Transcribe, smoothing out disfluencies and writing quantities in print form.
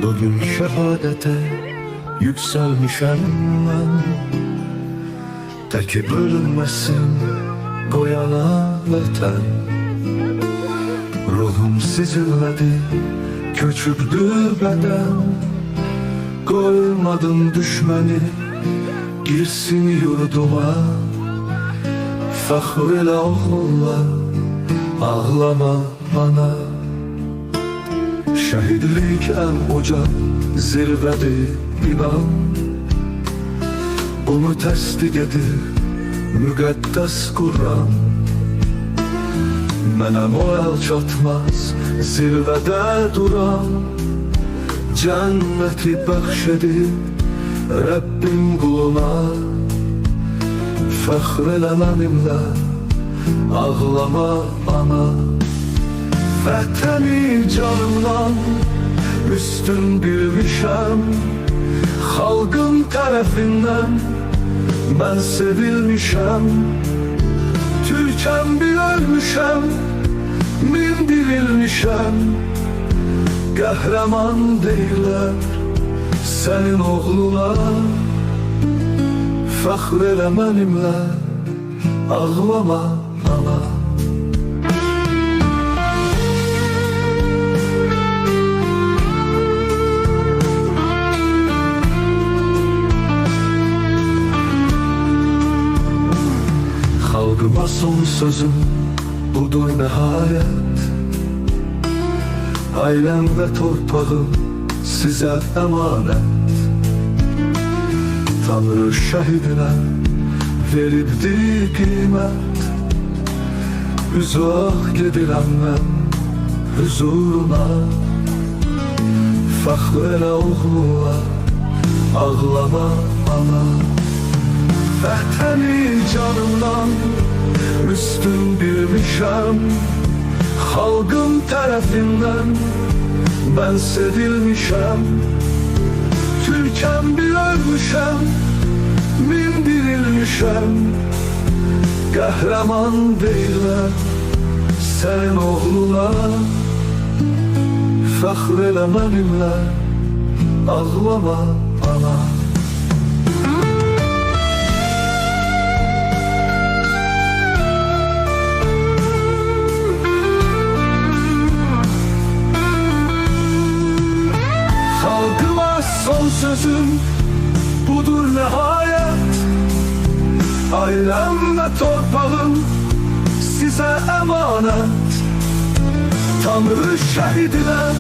Bugün şehadete yükselmişem ben. Teki bölünmesin koyana vatan. Ruhum sizinledi, köçürdü beden. Koymadım düşmeni girsin yurduma. Fəxr elə oğullar, ağlama bana. Şəhidlik ən uca zirvədir inan. Bunu təsdiq edir müqəddəs Qur'an. Mənəm o əl çatmaz zirvədə duran. Cənnəti bəxş edir Rəbbim quluna. Fəxr elə mənimlə, ağlama ana. Vətəni canımdan üstün bilmişəm. Xalqım tərəfindən mən sevilmişəm. Türkəm bir ölmüşəm, min dirilmişəm. Qəhrəman deyirlər sənin oğluna. Fəxr elə mənimlə, ağlama ana. Xalqıma son sözüm budur nəhayət. Ailəm və torpağım sizə əmanət. Tanrı şəhidinə veribdi qiymət. Üzah gedirəm mən huzuruna. Fəxr elə oğluna, ağlama ana. Vətəni canımdan üstün bilmişəm. Xalqım tərəfindən mən sevilmişəm. Türkəm bir ölmüşəm, min dirilmişəm. Qəhrəman deyirlər sənin oğluna. Fəxr elə mənimlə, ağlama ana. Xalqıma son sözüm budur nəhayət. Ailəm və torpağım sizə əmanət. Tanrı şəhidinə